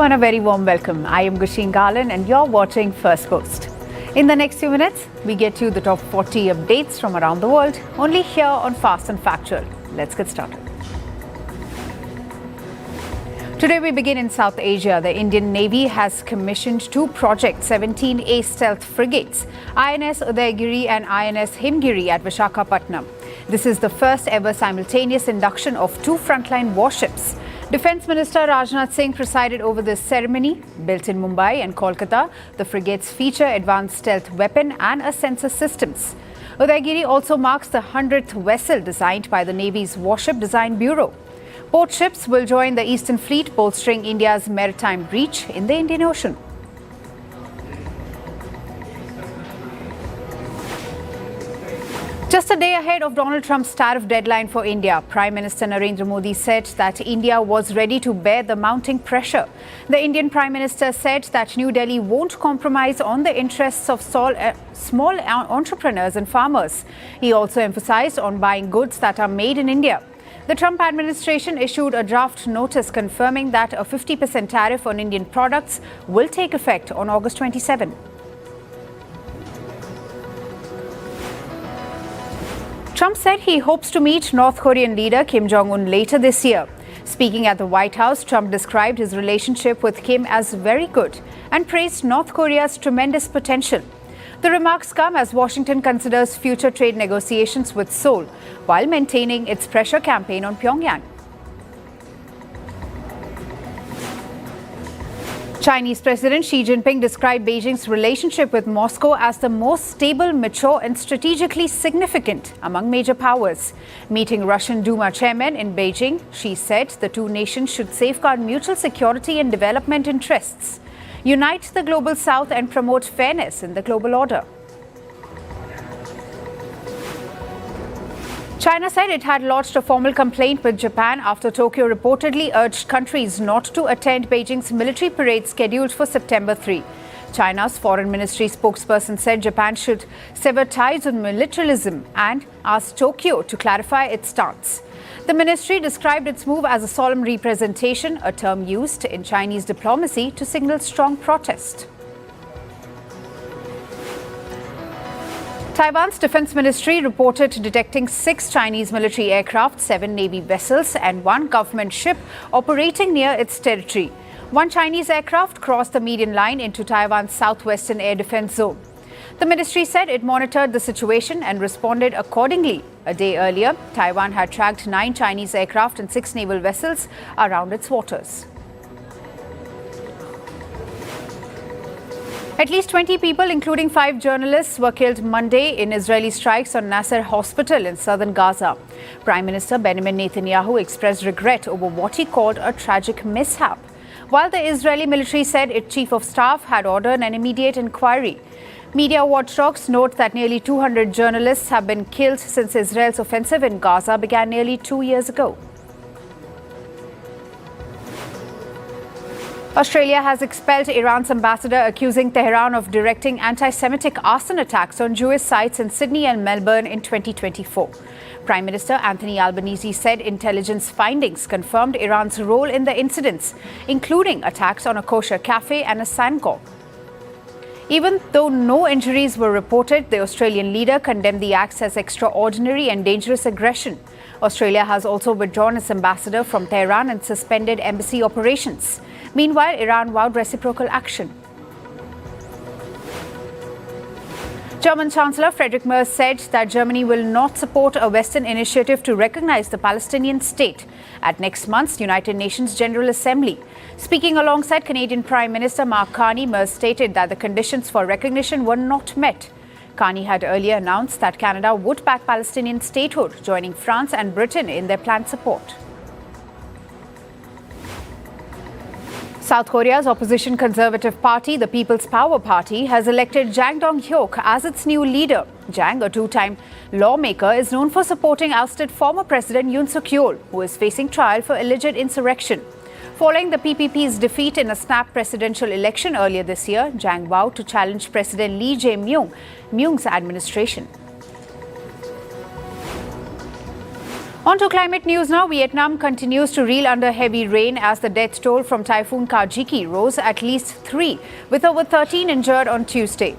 and a very warm welcome. I am Gushin Garland and you're watching Firstpost. In the next few minutes, we get you the top 40 updates from around the world, only here on Fast and Factual. Let's get started. Today we begin in South Asia. The Indian Navy has commissioned two projects, 17A stealth frigates, INS Udaygiri and INS Himgiri at Visakhapatnam. This is the first ever simultaneous induction of two frontline warships. Defence Minister Rajnath Singh presided over this ceremony. Built in Mumbai and Kolkata, the frigates feature advanced stealth weapon and a sensor systems. Udaygiri also marks the 100th vessel designed by the Navy's Warship Design Bureau. Both ships will join the Eastern Fleet, bolstering India's maritime reach in the Indian Ocean. Just a day ahead of Donald Trump's tariff deadline for India, Prime Minister Narendra Modi said that India was ready to bear the mounting pressure. The Indian Prime Minister said that New Delhi won't compromise on the interests of small entrepreneurs and farmers. He also emphasized on buying goods that are made in India. The Trump administration issued a draft notice confirming that a 50% tariff on Indian products will take effect on August 27. Trump said he hopes to meet North Korean leader Kim Jong-un later this year. Speaking at the White House, Trump described his relationship with Kim as very good and praised North Korea's tremendous potential. The remarks come as Washington considers future trade negotiations with Seoul while maintaining its pressure campaign on Chinese President Xi Jinping described Beijing's relationship with Moscow as the most stable, mature and strategically significant among major powers. Meeting Russian Duma chairman in Beijing, Xi said the two nations should safeguard mutual security and development interests, unite the global south and promote fairness in the global order. China said it had lodged a formal complaint with Japan after Tokyo reportedly urged countries not to attend Beijing's military parade scheduled for September 3. China's foreign ministry spokesperson said Japan should sever ties with militarism and asked Tokyo to clarify its stance. The ministry described its move as a solemn representation, a term used in Chinese diplomacy to signal strong protest. Taiwan's defense ministry reported detecting 6 Chinese military aircraft, 7 Navy vessels and 1 government ship operating near its territory. 1 Chinese aircraft crossed the median line into Taiwan's southwestern air defense zone. The ministry said it monitored the situation and responded accordingly. A day earlier, Taiwan had tracked 9 Chinese aircraft and 6 naval vessels around its waters. At least 20 people, including 5 journalists, were killed Monday in Israeli strikes on Nasser Hospital in southern Gaza. Prime Minister Benjamin Netanyahu expressed regret over what he called a tragic mishap, while the Israeli military said its chief of staff had ordered an immediate inquiry. Media watchdogs note that nearly 200 journalists have been killed since Israel's offensive in Gaza began nearly 2 years ago. Australia has expelled Iran's ambassador, accusing Tehran of directing anti-Semitic arson attacks on Jewish sites in Sydney and Melbourne in 2024. Prime Minister Anthony Albanese said intelligence findings confirmed Iran's role in the incidents, including attacks on a kosher cafe and a synagogue. Even though no injuries were reported, the Australian leader condemned the acts as extraordinary and dangerous aggression. Australia has also withdrawn its ambassador from Tehran and suspended embassy operations. Meanwhile, Iran vowed reciprocal action. German Chancellor Friedrich Merz said that Germany will not support a Western initiative to recognize the Palestinian state at next month's United Nations General Assembly. Speaking alongside Canadian Prime Minister Mark Carney, Merz stated that the conditions for recognition were not met. Carney had earlier announced that Canada would back Palestinian statehood, joining France and Britain in their planned support. South Korea's opposition conservative party, the People's Power Party, has elected Jang Dong-hyuk as its new leader. Jang, a 2-time lawmaker, is known for supporting ousted former President Yoon Suk-yeol, who is facing trial for alleged insurrection. Following the PPP's defeat in a snap presidential election earlier this year, Jang vowed to challenge President Lee Jae-myung's administration. On to climate news now. Vietnam continues to reel under heavy rain as the death toll from Typhoon Kajiki rose at least 3, with over 13 injured on Tuesday.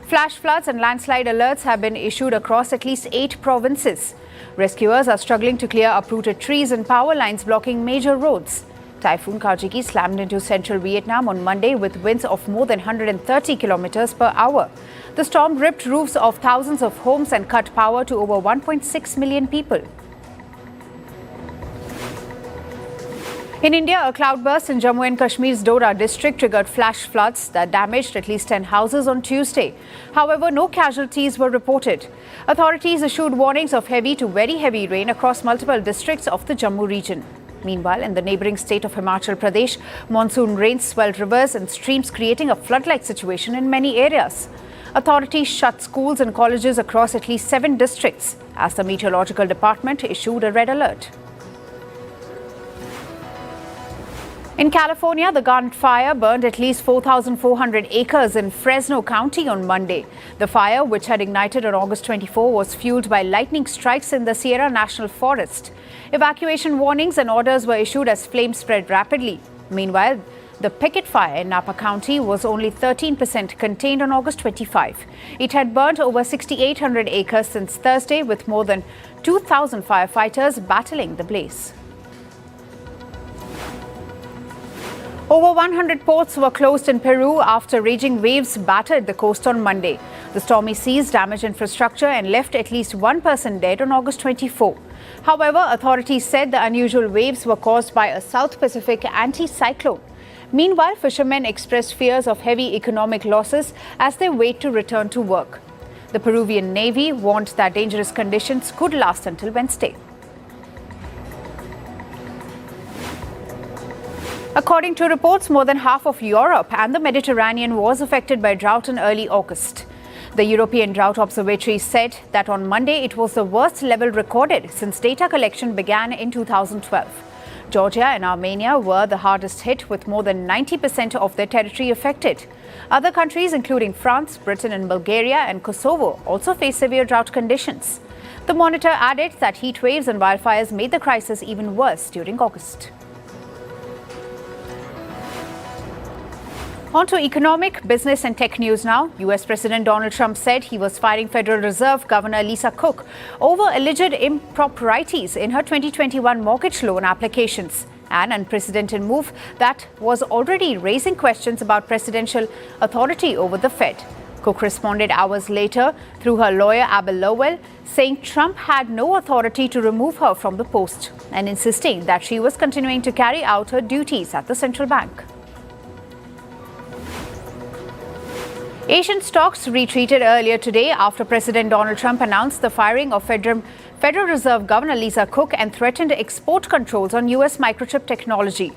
Flash floods and landslide alerts have been issued across at least 8 provinces. Rescuers are struggling to clear uprooted trees and power lines blocking major roads. Typhoon Kajiki slammed into central Vietnam on Monday with winds of more than 130 kilometers per hour. The storm ripped roofs of thousands of homes and cut power to over 1.6 million people. In India, a cloudburst in Jammu and Kashmir's Dora district triggered flash floods that damaged at least 10 houses on Tuesday. However, no casualties were reported. Authorities issued warnings of heavy to very heavy rain across multiple districts of the Jammu region. Meanwhile, in the neighbouring state of Himachal Pradesh, monsoon rains swelled rivers and streams, creating a flood-like situation in many areas. Authorities shut schools and colleges across at least 7 districts as the meteorological department issued a red alert. In California, the Garnet Fire burned at least 4,400 acres in Fresno County on Monday. The fire, which had ignited on August 24, was fueled by lightning strikes in the Sierra National Forest. Evacuation warnings and orders were issued as flames spread rapidly. Meanwhile, the Pickett Fire in Napa County was only 13% contained on August 25. It had burnt over 6,800 acres since Thursday, with more than 2,000 firefighters battling the blaze. Over 100 ports were closed in Peru after raging waves battered the coast on Monday. The stormy seas damaged infrastructure and left at least 1 person dead on August 24. However, authorities said the unusual waves were caused by a South Pacific anticyclone. Meanwhile, fishermen expressed fears of heavy economic losses as they wait to return to work. The Peruvian Navy warned that dangerous conditions could last until Wednesday. According to reports, more than half of Europe and the Mediterranean was affected by drought in early August. The European Drought Observatory said that on Monday it was the worst level recorded since data collection began in 2012. Georgia and Armenia were the hardest hit, with more than 90% of their territory affected. Other countries, including France, Britain and Bulgaria and Kosovo, also face severe drought conditions. The monitor added that heat waves and wildfires made the crisis even worse during August. On to economic, business and tech news now. US President Donald Trump said he was firing Federal Reserve Governor Lisa Cook over alleged improprieties in her 2021 mortgage loan applications, an unprecedented move that was already raising questions about presidential authority over the Fed. Cook responded hours later through her lawyer Abel Lowell, saying Trump had no authority to remove her from the post and insisting that she was continuing to carry out her duties at the central bank. Asian stocks retreated earlier today after President Donald Trump announced the firing of Federal Reserve Governor Lisa Cook and threatened export controls on US microchip technology.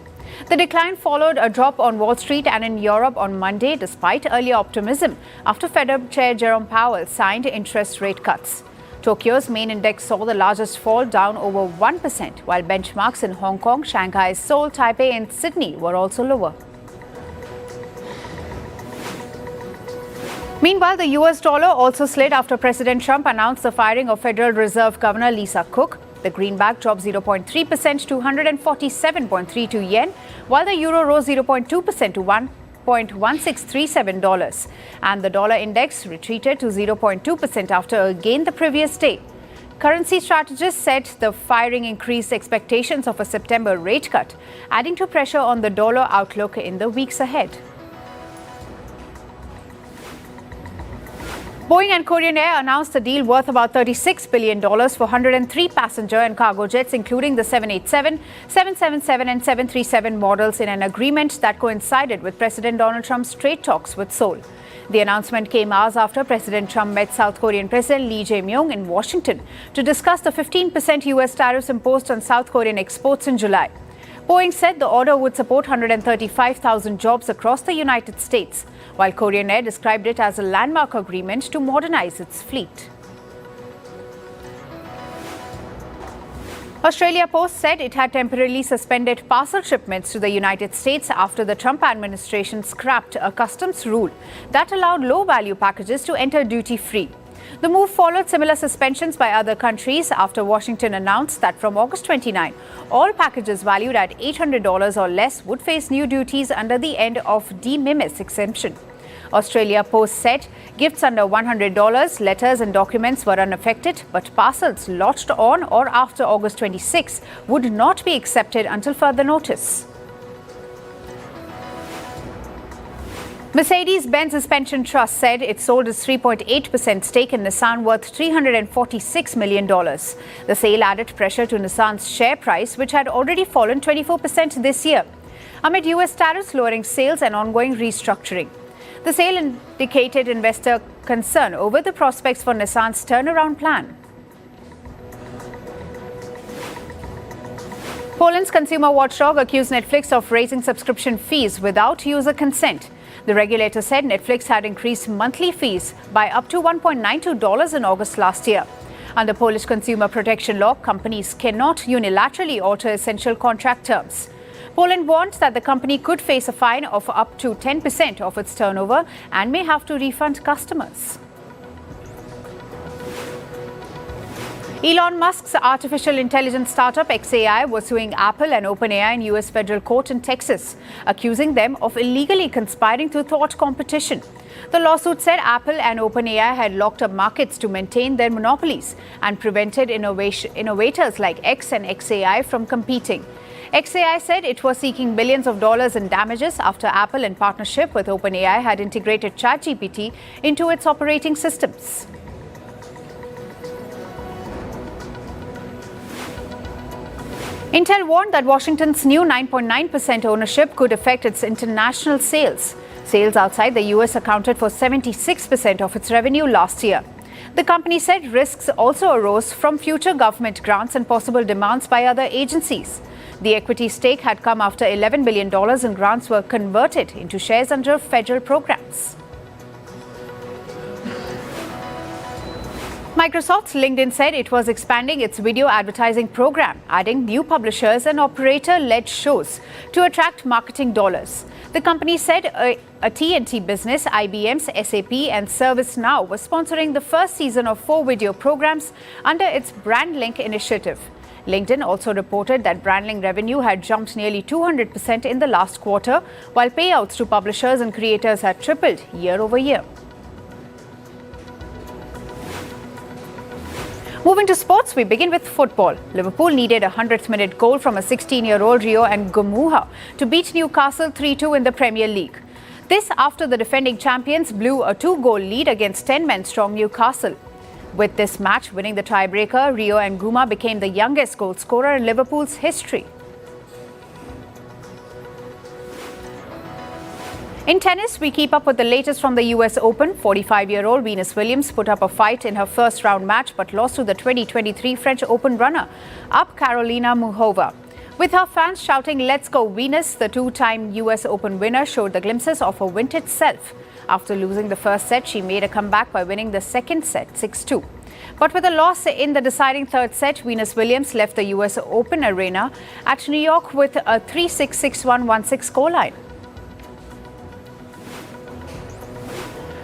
The decline followed a drop on Wall Street and in Europe on Monday, despite earlier optimism after Fed Chair Jerome Powell signed interest rate cuts. Tokyo's main index saw the largest fall, down over 1%, while benchmarks in Hong Kong, Shanghai, Seoul, Taipei and Sydney were also lower. Meanwhile, the US dollar also slid after President Trump announced the firing of Federal Reserve Governor Lisa Cook. The greenback dropped 0.3% to 147.32 yen, while the euro rose 0.2% to $1.1637, and the dollar index retreated to 0.2% after a gain the previous day. Currency strategists said the firing increased expectations of a September rate cut, adding to pressure on the dollar outlook in the weeks ahead. Boeing and Korean Air announced a deal worth about $36 billion for 103 passenger and cargo jets, including the 787, 777 and 737 models, in an agreement that coincided with President Donald Trump's trade talks with Seoul. The announcement came hours after President Trump met South Korean President Lee Jae-myung in Washington to discuss the 15% U.S. tariffs imposed on South Korean exports in July. Boeing said the order would support 135,000 jobs across the United States, while Korean Air described it as a landmark agreement to modernize its fleet. Australia Post said it had temporarily suspended parcel shipments to the United States after the Trump administration scrapped a customs rule that allowed low-value packages to enter duty-free. The move followed similar suspensions by other countries after Washington announced that from August 29, all packages valued at $800 or less would face new duties under the end of de minimis exemption. Australia Post said gifts under $100, letters and documents were unaffected, but parcels lodged on or after August 26 would not be accepted until further notice. Mercedes-Benz Pension Trust said it sold its 3.8% stake in Nissan worth $346 million. The sale added pressure to Nissan's share price, which had already fallen 24% this year, amid US tariffs lowering sales and ongoing restructuring. The sale indicated investor concern over the prospects for Nissan's turnaround plan. Poland's consumer watchdog accused Netflix of raising subscription fees without user consent. The regulator said Netflix had increased monthly fees by up to $1.92 in August last year. Under Polish consumer protection law, companies cannot unilaterally alter essential contract terms. Poland warned that the company could face a fine of up to 10% of its turnover and may have to refund customers. Elon Musk's artificial intelligence startup XAI was suing Apple and OpenAI in US federal court in Texas, accusing them of illegally conspiring to thwart competition. The lawsuit said Apple and OpenAI had locked up markets to maintain their monopolies and prevented innovators like X and XAI from competing. XAI said it was seeking billions of dollars in damages after Apple, in partnership with OpenAI, had integrated ChatGPT into its operating systems. Intel warned that Washington's new 9.9% ownership could affect its international sales. Sales outside the US accounted for 76% of its revenue last year. The company said risks also arose from future government grants and possible demands by other agencies. The equity stake had come after $11 billion in grants were converted into shares under federal programs. Microsoft's LinkedIn said it was expanding its video advertising program, adding new publishers and operator-led shows to attract marketing dollars. The company said a TNT business, IBM's SAP and ServiceNow was sponsoring the first season of 4 video programs under its BrandLink initiative. LinkedIn also reported that BrandLink revenue had jumped nearly 200% in the last quarter, while payouts to publishers and creators had tripled year over year. Moving to sports, we begin with football. Liverpool needed a 100th-minute goal from a 16-year-old Rio Nguema to beat Newcastle 3-2 in the Premier League. This after the defending champions blew a 2-goal lead against 10-men-strong Newcastle. With this match winning the tiebreaker, Rio Nguema became the youngest goal scorer in Liverpool's history. In tennis, we keep up with the latest from the US Open. 45-year-old Venus Williams put up a fight in her first-round match but lost to the 2023 French Open runner-up Karolina Muchova. With her fans shouting, "Let's go Venus," the two-time US Open winner showed the glimpses of her vintage self. After losing the first set, she made a comeback by winning the second set 6-2. But with a loss in the deciding third set, Venus Williams left the US Open arena at New York with a 3-6, 6-1, 1-6 scoreline.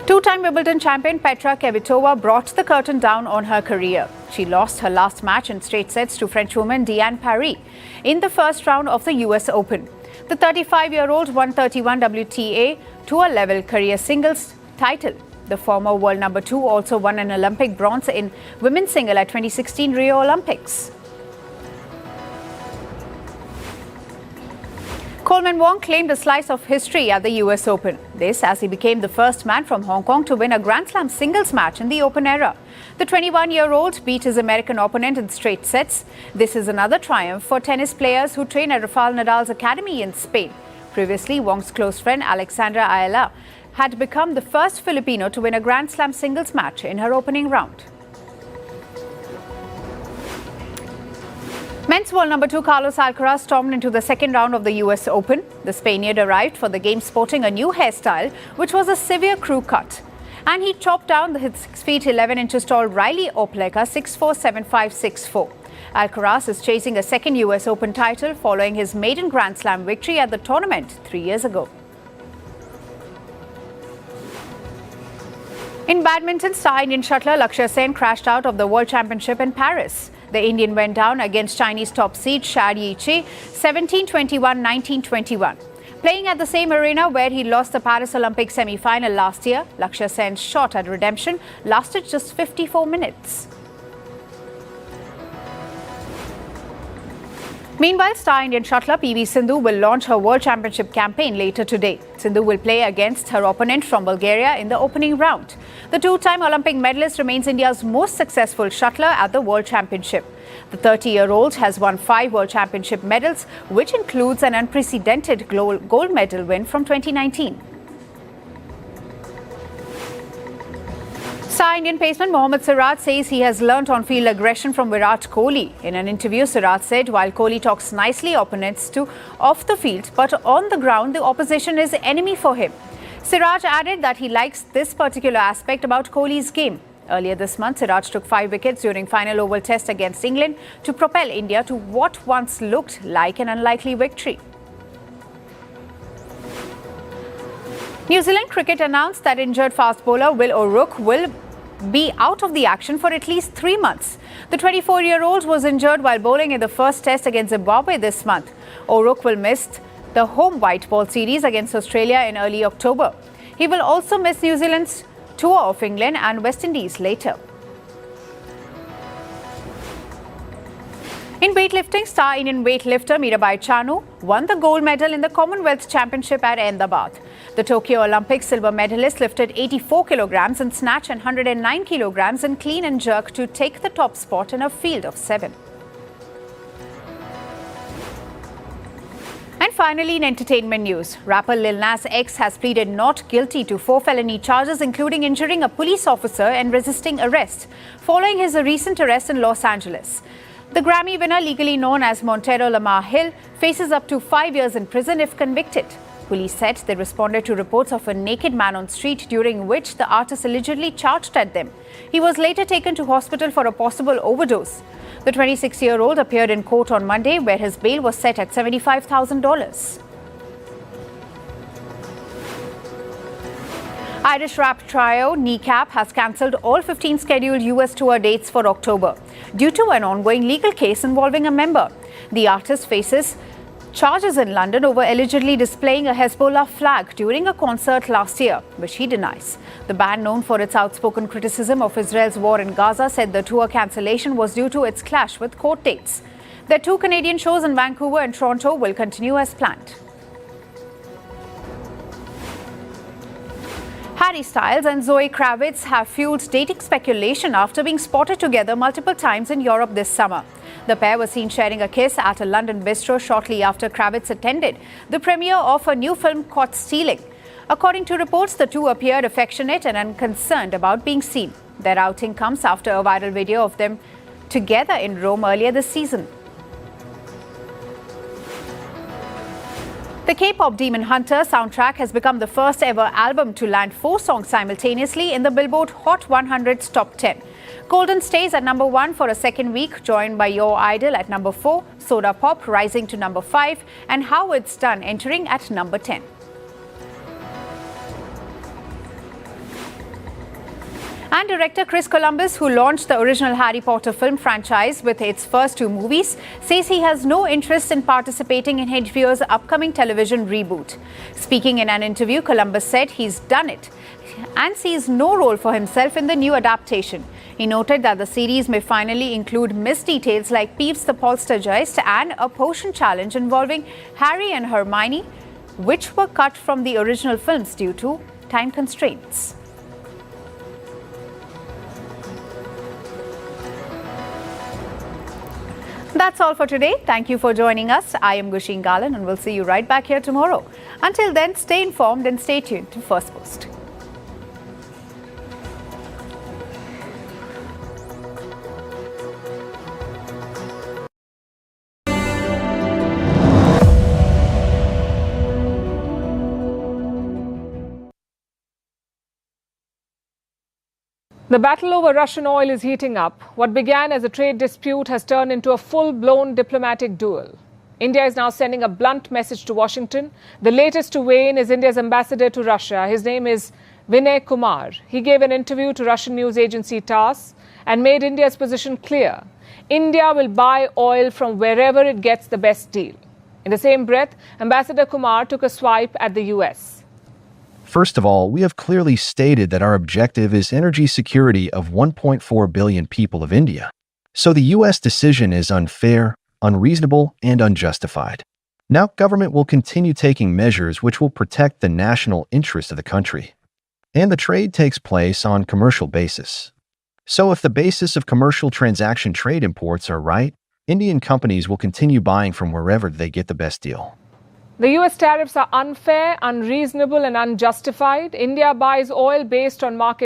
Two-time Wimbledon champion Petra Kvitova brought the curtain down on her career. She lost her last match in straight sets to Frenchwoman Diane Parry in the first round of the US Open. The 35-year-old won 31 WTA tour-level career singles title. The former world number 2 also won an Olympic bronze in women's single at 2016 Rio Olympics. Coleman Wong claimed a slice of history at the US Open. This as he became the first man from Hong Kong to win a Grand Slam singles match in the Open era. The 21-year-old beat his American opponent in straight sets. This is another triumph for tennis players who train at Rafael Nadal's academy in Spain. Previously, Wong's close friend Alexandra Ayala had become the first Filipino to win a Grand Slam singles match in her opening round. Men's world number 2 Carlos Alcaraz stormed into the second round of the US Open. The Spaniard arrived for the game sporting a new hairstyle, which was a severe crew cut. And he chopped down the 6 feet 11 inches tall Riley Opelka 6'4", 7'5", 6'4". Alcaraz is chasing a second US Open title following his maiden Grand Slam victory at the tournament 3 years ago. In badminton, star Indian shuttler Lakshya Sen crashed out of the World Championship in Paris. The Indian went down against Chinese top seed Shad Yiqi 17-21, 19-21. Playing at the same arena where he lost the Paris Olympic semi-final last year, Lakshya Sen's shot at redemption lasted just 54 minutes. Meanwhile, star Indian shuttler PV Sindhu will launch her World Championship campaign later today. Sindhu will play against her opponent from Bulgaria in the opening round. The two-time Olympic medalist remains India's most successful shuttler at the World Championship. The 30-year-old has won 5 World Championship medals, which includes an unprecedented gold medal win from 2019. Star Indian paceman Mohammad Siraj says he has learnt on-field aggression from Virat Kohli. In an interview, Siraj said while Kohli talks nicely opponents to off the field, but on the ground the opposition is enemy for him. Siraj added that he likes this particular aspect about Kohli's game. Earlier this month, Siraj took 5 wickets during final oval test against England to propel India to what once looked like an unlikely victory. New Zealand cricket announced that injured fast bowler Will O'Rourke will be out of the action for at least 3 months. The 24-year-old was injured while bowling in the first test against Zimbabwe this month. O'Rourke will miss the home white ball series against Australia in early October. He will also miss New Zealand's tour of England and West Indies later. In weightlifting, star Indian weightlifter Mirabai Chanu won the gold medal in the Commonwealth Championship at Ahmedabad. The Tokyo Olympics silver medalist lifted 84 kilograms in snatch and 109 kilograms in clean and jerk to take the top spot in a field of 7. And finally, in entertainment news, rapper Lil Nas X has pleaded not guilty to 4 felony charges, including injuring a police officer and resisting arrest, following his recent arrest in Los Angeles. The Grammy winner, legally known as Montero Lamar Hill, faces up to 5 years in prison if convicted. Police said they responded to reports of a naked man on street during which the artist allegedly charged at them. He was later taken to hospital for a possible overdose. The 26-year-old appeared in court on Monday, where his bail was set at $75,000. Irish rap trio Kneecap has cancelled all 15 scheduled US tour dates for October due to an ongoing legal case involving a member. The artist faces charges in London over allegedly displaying a Hezbollah flag during a concert last year, which he denies. The band, known for its outspoken criticism of Israel's war in Gaza, said the tour cancellation was due to its clash with court dates. Their 2 Canadian shows in Vancouver and Toronto will continue as planned. Harry Styles and Zoe Kravitz have fueled dating speculation after being spotted together multiple times in Europe this summer. The pair were seen sharing a kiss at a London bistro shortly after Kravitz attended the premiere of a new film, Caught Stealing. According to reports, the two appeared affectionate and unconcerned about being seen. Their outing comes after a viral video of them together in Rome earlier this season. The K-pop Demon Hunter soundtrack has become the first ever album to land 4 songs simultaneously in the Billboard Hot 100's top 10. Golden stays at number 1 for a second week, joined by Your Idol at number 4, Soda Pop rising to number 5, and How It's Done entering at number 10. And director Chris Columbus, who launched the original Harry Potter film franchise with its first 2 movies, says he has no interest in participating in HBO's upcoming television reboot. Speaking in an interview, Columbus said he's done it and sees no role for himself in the new adaptation. He noted that the series may finally include missed details like Peeves the Poltergeist and a potion challenge involving Harry and Hermione, which were cut from the original films due to time constraints. That's all for today. Thank you for joining us. I am Gushin Galan and we'll see you right back here tomorrow. Until then, stay informed and stay tuned to Firstpost. The battle over Russian oil is heating up. What began as a trade dispute has turned into a full-blown diplomatic duel. India is now sending a blunt message to Washington. The latest to weigh in is India's ambassador to Russia. His name is Vinay Kumar. He gave an interview to Russian news agency TASS and made India's position clear. India will buy oil from wherever it gets the best deal. In the same breath, Ambassador Kumar took a swipe at the US. First of all, we have clearly stated that our objective is energy security of 1.4 billion people of India. So the US decision is unfair, unreasonable, and unjustified. Now, government will continue taking measures which will protect the national interest of the country. And the trade takes place on commercial basis. So if the basis of commercial transaction trade imports are right, Indian companies will continue buying from wherever they get the best deal. The US tariffs are unfair, unreasonable, and unjustified. India buys oil based on market